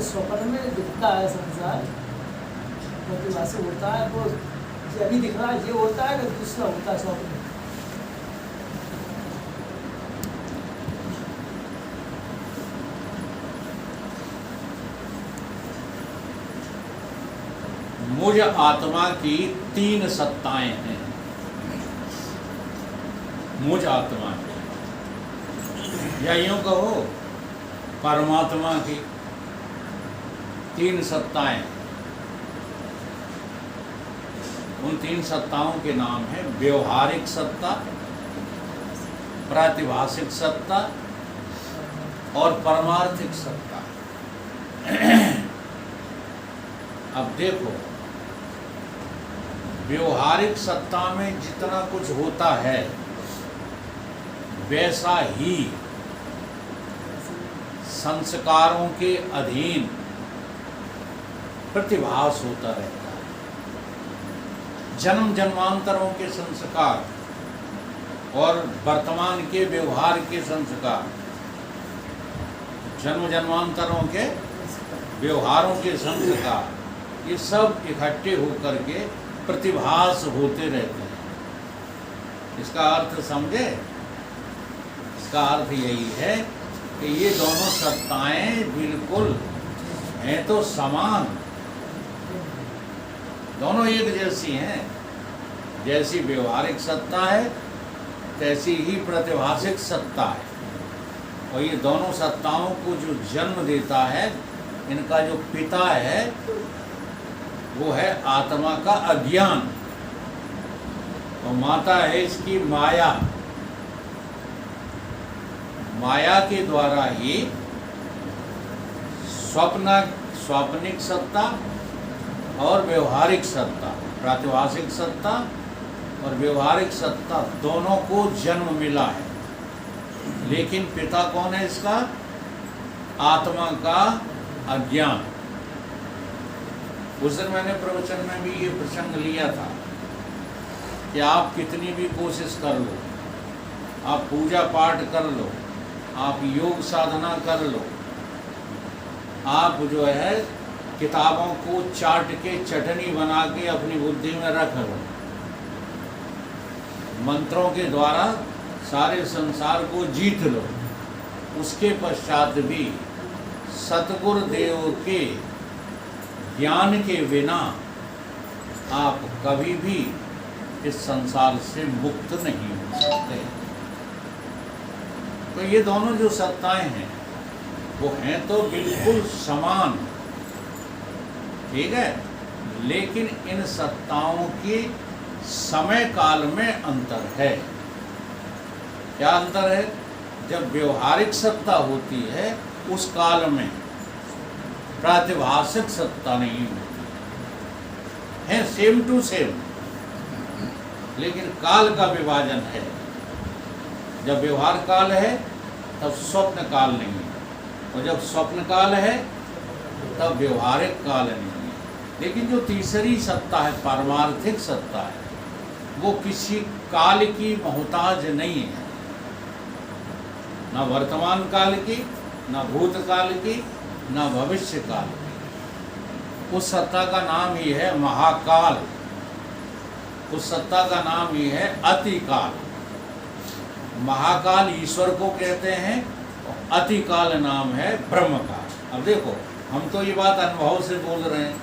स्वप्न में दिखता है संसार, प्रतिभाषिक होता है, वो ये अभी दिख रहा है, ये होता है कि दूसरा होता है स्वप्न। मुझ आत्मा की तीन सत्ताएं हैं। मुझ आत्मा की, या यूं कहो परमात्मा की तीन सत्ताएं। उन तीन सत्ताओं के नाम है व्यवहारिक सत्ता, प्रातिभाषिक सत्ता और परमार्थिक सत्ता। अब देखो, व्यवहारिक सत्ता में जितना कुछ होता है वैसा ही संस्कारों के अधीन प्रतिभास होता रहता है। जन्म जन्मांतरों के संस्कार और वर्तमान के व्यवहार के संस्कार, जन्म जन्मांतरों के व्यवहारों के संस्कार, ये सब इकट्ठे होकर के प्रतिभास होते रहते हैं। इसका अर्थ समझे? इसका अर्थ यही है कि ये दोनों सत्ताएं बिल्कुल हैं तो समान, दोनों एक जैसी हैं। जैसी व्यवहारिक सत्ता है तैसी ही प्रतिभाषिक सत्ता है। और ये दोनों सत्ताओं को जो जन्म देता है, इनका जो पिता है वो है आत्मा का अज्ञान, और माता है इसकी माया। माया के द्वारा ही स्वाप्निक सत्ता और व्यवहारिक सत्ता, प्रातिभाषिक सत्ता और व्यवहारिक सत्ता दोनों को जन्म मिला है। लेकिन पिता कौन है इसका? आत्मा का अज्ञान। उस दिन मैंने प्रवचन में भी ये प्रसंग लिया था कि आप कितनी भी कोशिश कर लो, आप पूजा पाठ कर लो, आप योग साधना कर लो, आप जो है किताबों को चाट के चटनी बना के अपनी बुद्धि में रख लो, मंत्रों के द्वारा सारे संसार को जीत लो, उसके पश्चात भी सतगुरुदेव के ज्ञान के बिना आप कभी भी इस संसार से मुक्त नहीं हो सकते। तो ये दोनों जो सत्ताएं हैं वो हैं तो बिल्कुल समान, ठीक है, लेकिन इन सत्ताओं के समय काल में अंतर है। क्या अंतर है? जब व्यवहारिक सत्ता होती है उस काल में प्रातिभाषिक सत्ता नहीं होती है, सेम टू सेम, लेकिन काल का विभाजन है। जब व्यवहार काल है तब स्वप्न काल नहीं है, और जब स्वप्न काल है तब व्यवहारिक काल नहीं है। लेकिन जो तीसरी सत्ता है, पारमार्थिक सत्ता है, वो किसी काल की मोहताज नहीं है, न वर्तमान काल की, न भूतकाल की, न भविष्य काल की। उस सत्ता का नाम ही है महाकाल, उस सत्ता का नाम ही है अतिकाल। महाकाल ईश्वर को कहते हैं और अतिकाल नाम है ब्रह्म का। अब देखो, हम तो ये बात अनुभव से बोल रहे हैं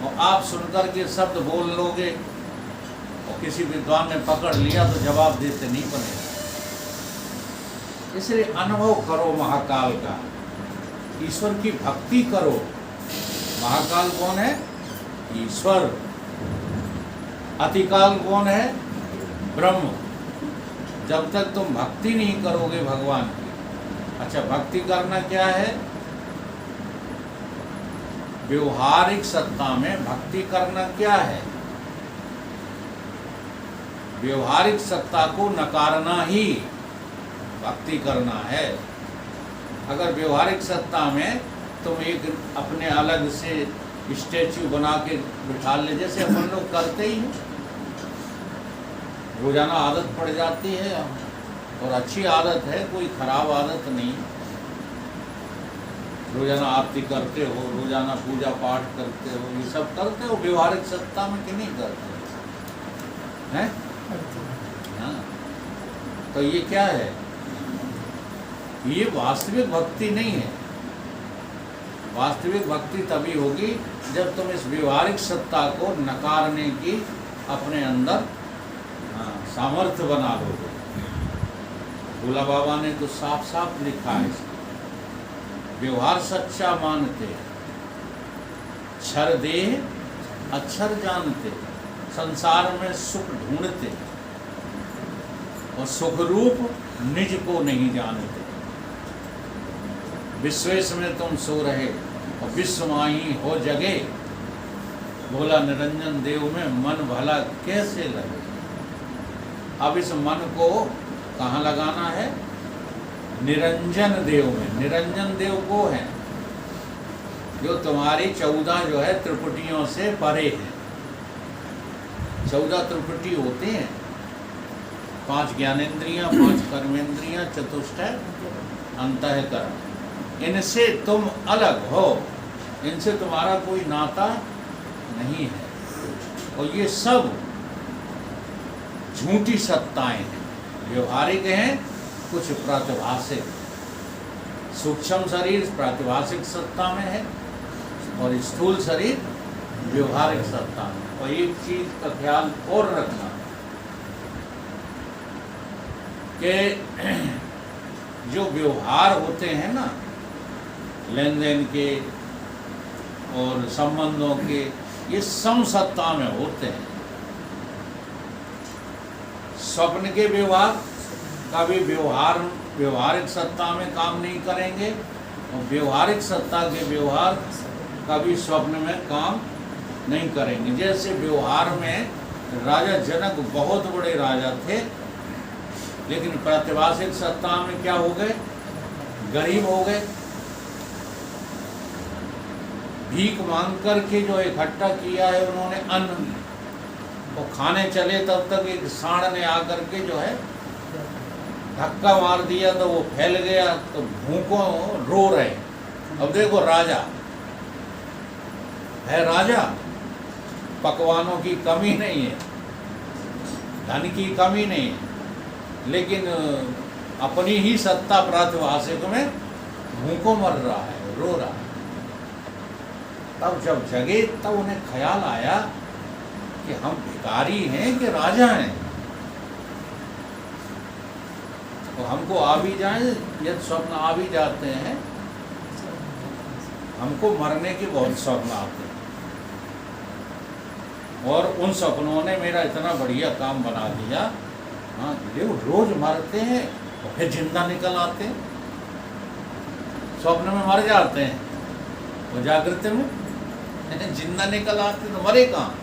और आप सुनकर के शब्द बोल लोगे और किसी विद्वान ने पकड़ लिया तो जवाब देते नहीं बनेगा। इसलिए अनुभव करो महाकाल का, ईश्वर की भक्ति करो। महाकाल कौन है? ईश्वर। अतिकाल कौन है? ब्रह्म। जब तक तुम भक्ति नहीं करोगे भगवान की, अच्छा भक्ति करना क्या है? व्यवहारिक सत्ता में भक्ति करना क्या है? व्यवहारिक सत्ता को नकारना ही भक्ति करना है। अगर व्यवहारिक सत्ता में तुम एक अपने अलग से स्टैच्यू बना के बिठा ले, जैसे अपन लोग करते ही हैं, रोजाना आदत पड़ जाती है, और अच्छी आदत है, कोई खराब आदत नहीं। रोजाना आरती करते हो, रोजाना पूजा पाठ करते हो, ये सब करते हो व्यवहारिक सत्ता में कि नहीं करते हैं? हाँ, तो ये क्या है? ये वास्तविक भक्ति नहीं है। वास्तविक भक्ति तभी होगी जब तुम इस व्यवहारिक सत्ता को नकारने की अपने अंदर सामर्थ्य बना लोगे। भोला बाबा ने तो साफ साफ लिखा है, व्यवहार सच्चा मानते, क्षर देह अक्षर जानते, संसार में सुख ढूंढते और सुख रूप निज को नहीं जानते। विश्वेश में तुम सो रहे और विश्व माही हो जगे, बोला निरंजन देव में मन भला कैसे लगे। अब इस मन को कहाँ लगाना है? निरंजन देव में। निरंजन देव वो है जो तुम्हारी 14 जो है त्रिपुटियों से परे है। 14 त्रिपुटी होते हैं, 5 ज्ञानेंद्रियां, 5 कर्मेंद्रियां, चतुष्टय अंतःकरण। इनसे तुम अलग हो, इनसे तुम्हारा कोई नाता नहीं है। और ये सब झूठी सत्ताएं हैं, व्यवहारिक हैं, कुछ प्रातिभाषिक। सूक्ष्म शरीर प्रातिभाषिक सत्ता में है और स्थूल शरीर व्यवहारिक सत्ता में। और एक चीज का ख्याल और रखना कि जो व्यवहार होते हैं ना, लेन देन के और संबंधों के, ये समसत्ता में होते हैं। स्वप्न के व्यवहार कभी व्यवहारिक सत्ता में काम नहीं करेंगे और व्यवहारिक सत्ता के व्यवहार कभी स्वप्न में काम नहीं करेंगे। जैसे व्यवहार में राजा जनक बहुत बड़े राजा थे, लेकिन प्रातिभाषिक सत्ता में क्या हो गए? गरीब हो गए। भीख मांग करके जो इकट्ठा किया है उन्होंने अन्न, वो खाने चले तब तक एक सांड ने आकर के जो है धक्का मार दिया तो वो फैल गया, तो भूखों रो रहे। अब देखो राजा है, राजा पकवानों की कमी नहीं है, धन की कमी नहीं है, लेकिन अपनी ही सत्ता प्रातिभाषिक में भूखों मर रहा है, रो रहा है। तब जब जगे तब उन्हें ख्याल आया कि हम भिखारी हैं कि राजा हैं, तो हमको आ भी जाए, यदि स्वप्न आ भी जाते हैं, हमको मरने के बहुत स्वप्न आते हैं। और उन सपनों ने मेरा इतना बढ़िया काम बना दिया। हाँ, देखो रोज मरते हैं और फिर जिंदा निकल आते हैं। स्वप्न में मर जाते हैं और जागृत में जिंदा निकल आते, तो मरे कहाँ?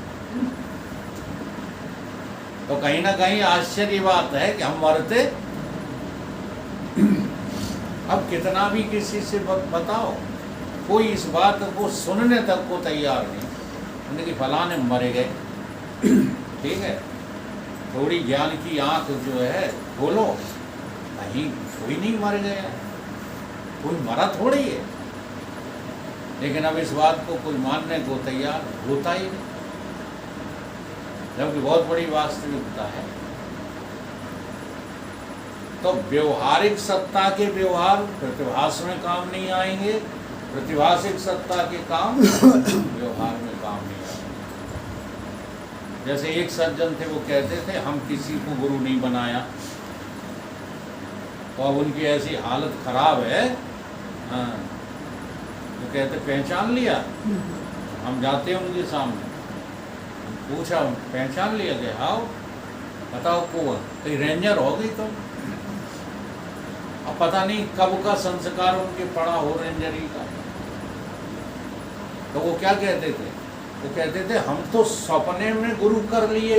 तो कहीं ना कहीं आश्चर्य बात है कि हम मरते। अब कितना भी किसी से बताओ, कोई इस बात को सुनने तक को तैयार नहीं। उन्हें कि फलाने मरे गए, ठीक है, थोड़ी ज्ञान की आंख जो है खोलो, कहीं कोई नहीं मर गया, कोई मरा थोड़ी है। लेकिन अब इस बात को कोई मानने को तैयार होता ही नहीं, जबकि बहुत बड़ी वास्तविकता है। तो व्यवहारिक सत्ता के व्यवहार प्रतिभास में काम नहीं आएंगे, प्रतिभाषिक सत्ता के काम व्यवहार में काम नहीं आएंगे। जैसे एक सज्जन थे, वो कहते थे हम किसी को गुरु नहीं बनाया, तो अब उनकी ऐसी हालत खराब है। हाँ, तो कहते पहचान लिया। हम जाते हैं उनके सामने, पूछा पहचान लिया कि हाँ बताओ कौन? कहीं रेंजर हो गई तुम? अब पता नहीं कब का संस्कार उनके पड़ा हो रेंजरी का। तो वो क्या कहते थे? वो कहते थे हम तो सपने में गुरु कर लिए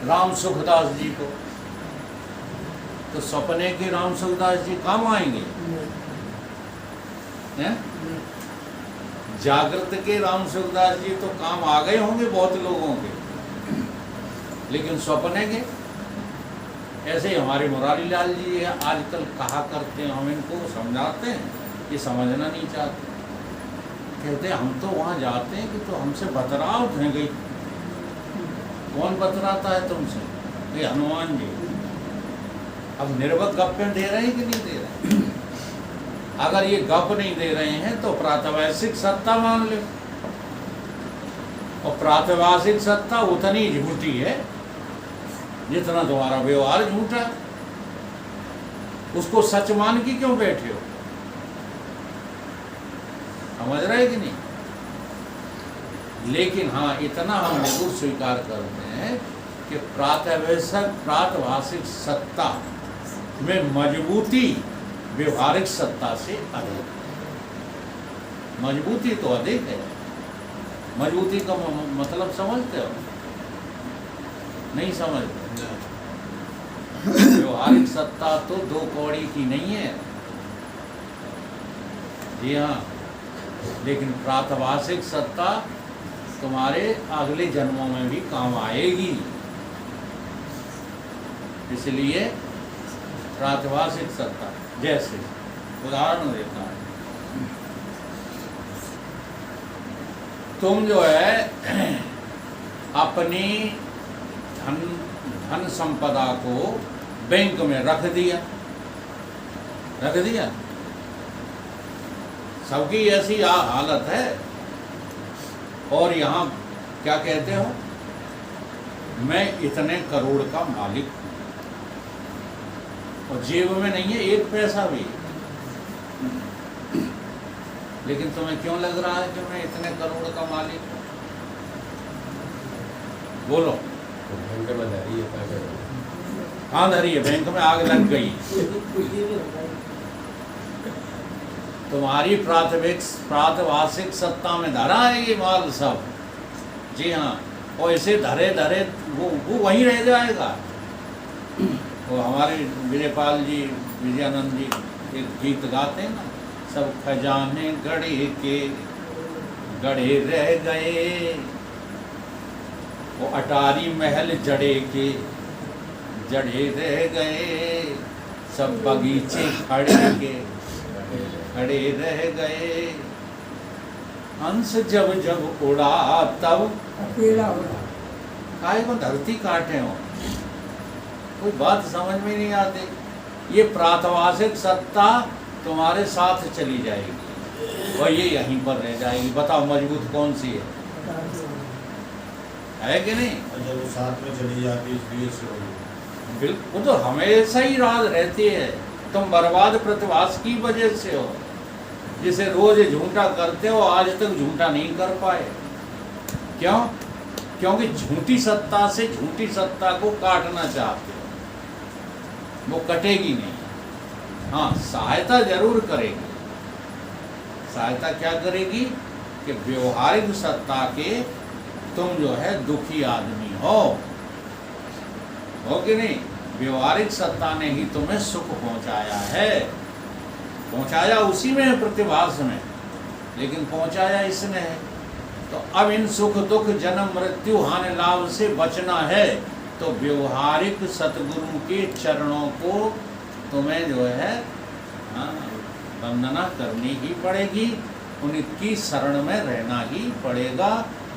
राम सुखदास जी को। तो सपने के राम सुखदास जी काम आएंगे हैं? जागृत के राम सुखदास जी तो काम आ गए होंगे बहुत लोगों के, लेकिन सपने के ऐसे ही हमारे मुरारी लाल जी है, आजकल कहा करते हैं, हम इनको समझाते हैं, ये समझना नहीं चाहते। कहते हैं हम तो वहाँ जाते हैं कि तो हमसे बतराव है गई। कौन बतराता है तुमसे? ये हनुमान जी। अब निर्वत गप्पें दे रहे हैं कि नहीं दे रहे हैं? अगर ये गप नहीं दे रहे हैं तो प्रातवासिक सत्ता मान लो, और प्रातवासिक सत्ता उतनी झूठी है जितना तुम्हारा व्यवहार झूठा। उसको सच मान के क्यों बैठे हो? समझ रहे कि नहीं? लेकिन हाँ, इतना हम जरूर स्वीकार करते हैं कि प्रातभाषिक सत्ता में मजबूती व्यवहारिक सत्ता से अधिक, मजबूती तो अधिक है। मजबूती का मतलब समझते हो? नहीं समझते? व्यवहारिक सत्ता तो दो कौड़ी की नहीं है, जी हाँ, लेकिन प्रातभाषिक सत्ता तुम्हारे अगले जन्मों में भी काम आएगी। इसलिए प्रातभाषिक सत्ता, जैसे उदाहरण देता हूं, तुम जो है अपनी धन संपदा को बैंक में रख दिया, सबकी ऐसी हालत है। और यहाँ क्या कहते हो? मैं इतने करोड़ का मालिक हूँ, और जेब में नहीं है एक पैसा भी। लेकिन तुम्हें क्यों लग रहा है कि मैं इतने करोड़ का मालिक हूँ? बोलो। बैंक में धरी है, हाँ धरी है, बैंक में आग लग गई। तुम्हारी प्रातभाषिक सत्ता में धरा है ये माल सब, जी हाँ, और इसे धरे धरे वो वहीं रह जाएगा। वो हमारे विजयपाल जी, विजयानंद जी एक गीत गाते हैं ना, सब खजाने गढ़े के गढ़े रह गए, वो अटारी महल जड़े के जड़े रह गए, सब बगीचे खड़े रह गए। हंस जब जब उड़ा तब अकेला उड़ा। काहे को धरती काटे हो? कोई बात समझ में नहीं आती। ये प्रातभाषिक सत्ता तुम्हारे साथ चली जाएगी और ये यहीं पर रह जाएगी। बताओ मजबूत कौन सी है कि नहीं? जब वो साथ में चली जाती इसलिए से होगी। बिल्कुल, तो हमेशा ही राज रहती है। तुम बर्बाद प्रतिभास की वजह से हो, जिसे रोज झूठा करते हो, आज तक झूठा नहीं कर पाए। क्यों? क्योंकि झूठी सत्ता से झूठी सत्ता को काटना चाहते हो। वो कटेगी नहीं। हाँ, सहायता जरूर करेगी। सहायता क्या करेगी? कि व्यवहारिक सत्ता के तुम जो है दुखी आदमी हो कि नहीं? व्यवहारिक सत्ता ने ही तुम्हें सुख पहुंचाया है। पहुंचाया उसी में है, प्रतिभास में, लेकिन पहुंचाया इसने है। तो अब इन सुख दुख जन्म मृत्यु हानि लाभ से बचना है तो व्यवहारिक सतगुरु के चरणों को तुम्हें जो है वंदना करनी ही पड़ेगी, उनकी शरण में रहना ही पड़ेगा,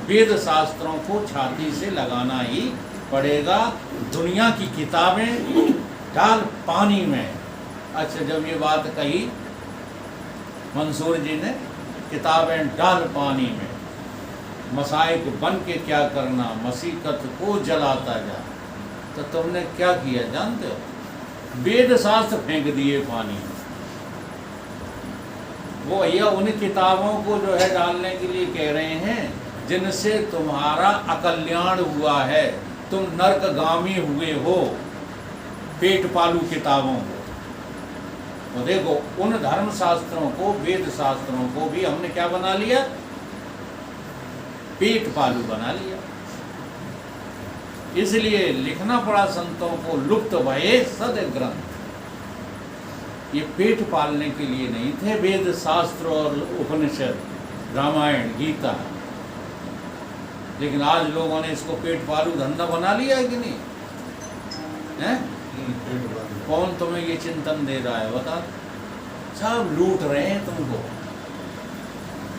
वेद शास्त्रों को छाती से लगाना ही पड़ेगा। दुनिया की किताबें डाल पानी में। अच्छा, जब ये बात कही मंसूर जी ने, किताबें डाल पानी में, मसाइक बन के क्या करना, मसीकत को जलाता जा। तो तुमने क्या किया जानते हो? वेद शास्त्र फेंक दिए पानी में। वो भैया उन किताबों को जो है डालने के लिए कह रहे हैं जिनसे तुम्हारा अकल्याण हुआ है, तुम नरकगामी हुए हो, पेट पालू किताबों को। तो देखो, उन धर्म शास्त्रों को, वेद शास्त्रों को भी हमने क्या बना लिया? पेट पालू बना लिया। इसलिए लिखना पड़ा संतों को, लुप्त भये सद ग्रंथ। ये पेट पालने के लिए नहीं थे वेद शास्त्र और उपनिषद, रामायण, गीता। लेकिन आज लोगों ने इसको पेट पालू धंधा बना लिया है कि नहीं? हैं? कौन तुम्हें ये चिंतन दे रहा है? बता। सब लूट रहे हैं तुमको।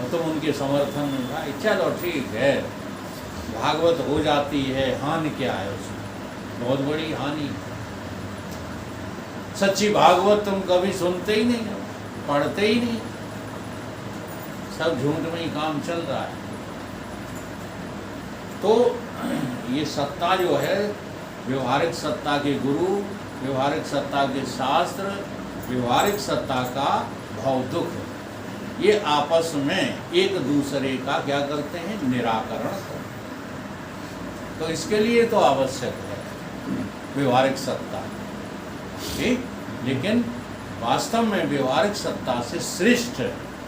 और तुम उनके समर्थन में भाई चलो ठीक है, भागवत हो जाती है, हानि क्या है उसमें? बहुत बड़ी हानि। सच्ची भागवत तुम कभी सुनते ही नहीं हो, पढ़ते ही नहीं, सब झूठ में ही काम चल रहा है। तो ये सत्ता जो है, व्यवहारिक सत्ता के गुरु, व्यवहारिक सत्ता के शास्त्र, व्यवहारिक सत्ता का भौतिक, ये आपस में एक दूसरे का क्या करते हैं? निराकरण करते हैं। तो इसके लिए तो आवश्यक है व्यवहारिक सत्ता, ठीक। लेकिन वास्तव में व्यवहारिक सत्ता से श्रेष्ठ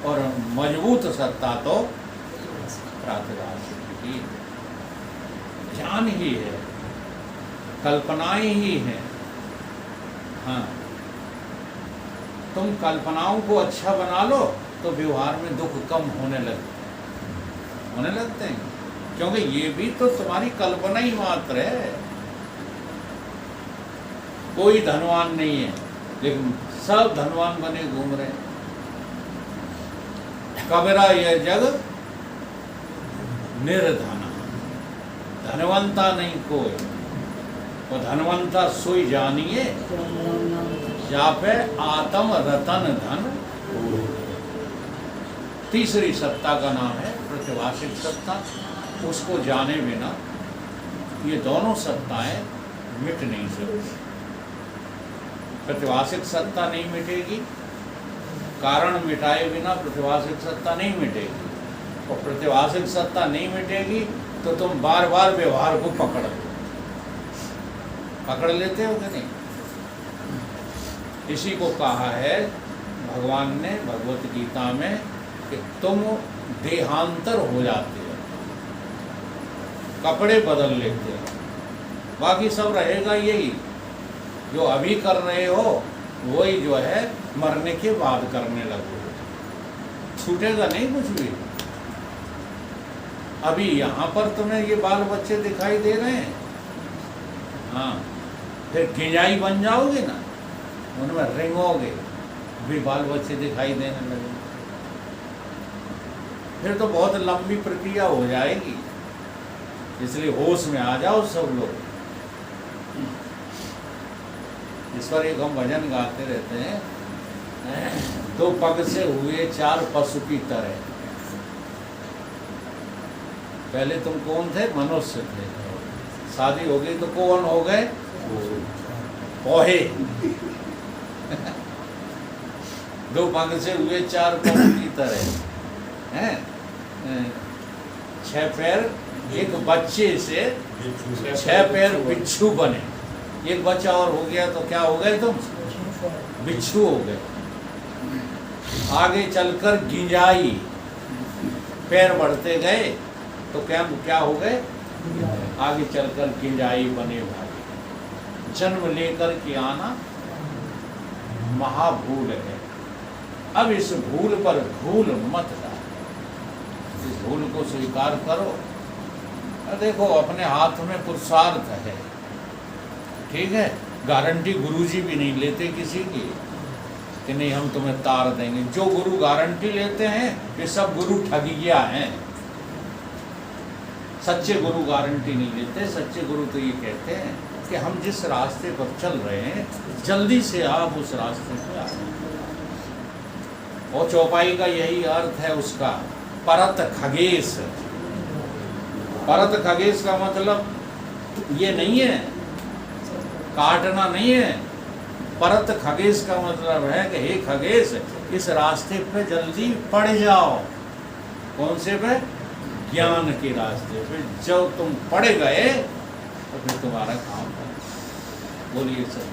और मजबूत सत्ता तो प्रातिभाषिक की ज्ञान ही है, कल्पनाएं ही हैं। हाँ, तुम कल्पनाओं को अच्छा बना लो तो व्यवहार में दुख कम होने लगते हैं, क्योंकि ये भी तो तुम्हारी कल्पना ही मात्र है। कोई धनवान नहीं है लेकिन सब धनवान बने घूम रहे हैं। कबीरा यह जग निर्धन, धनवंता नहीं कोई, और धनवंता सोई जानिए जापे आत्म रतन धन। तीसरी सत्ता का नाम है प्रतिभाषिक सत्ता। उसको जाने बिना ये दोनों सत्ताएं मिट नहीं सकती। प्रतिभाषिक सत्ता नहीं मिटेगी, कारण मिटाए बिना प्रतिभाषिक सत्ता नहीं मिटेगी, और प्रतिभाषिक सत्ता नहीं मिटेगी तो तुम बार बार व्यवहार को पकड़ लेते हो कि नहीं? इसी को कहा है भगवान ने भगवत गीता में कि तुम देहांतर हो जाते हो, कपड़े बदल लेते हो, बाकी सब रहेगा यही जो अभी कर रहे हो, वही जो है मरने के बाद करने लगोगे, छूटेगा नहीं कुछ भी। अभी यहाँ पर तुम्हें ये बाल बच्चे दिखाई दे रहे हैं, हाँ, फिर गिंजाई बन जाओगे ना, उनमें रेंगोगे, भी बाल बच्चे दिखाई देने लगे, फिर तो बहुत लंबी प्रक्रिया हो जाएगी। इसलिए होश में आ जाओ सब लोग। इस पर एक हम भजन गाते रहते हैं, दो पग से हुए चार पशु की तरह। पहले तुम कौन थे? मनुष्य थे। शादी हो गई तो कौन हो गए? पोहे। दो पग से हुए चार पशु की तरह हैं, 6 पैर एक बच्चे से 6 पैर बिच्छू बने। एक बच्चा और हो गया तो क्या हो गए तुम? बिच्छू हो गए। आगे चलकर गिंजाई, पैर बढ़ते गए तो क्या हो गए? आगे चलकर गिंजाई बने भागे। जन्म लेकर के आना महाभूल है। अब इस भूल पर भूल मत डालो, इस भूल को स्वीकार करो। और देखो अपने हाथ में पुरुषार्थ है, ठीक है। गारंटी गुरुजी भी नहीं लेते किसी की कि नहीं हम तुम्हें तार देंगे। जो गुरु गारंटी लेते हैं ये सब गुरु ठगिया हैं। सच्चे गुरु गारंटी नहीं लेते। सच्चे गुरु तो ये कहते हैं कि हम जिस रास्ते पर चल रहे हैं जल्दी से आप उस रास्ते पे आ जाए। और चौपाई का यही अर्थ है उसका, परत खगेश। परत खगेश का मतलब ये नहीं है काटना नहीं है। परत खगेश का मतलब है कि हे खगेश, इस रास्ते पे जल्दी पड़ जाओ। कौन से पे? ज्ञान के रास्ते पे। जब तुम पड़ गए तो फिर तुम्हारा काम है। बोलिए सब।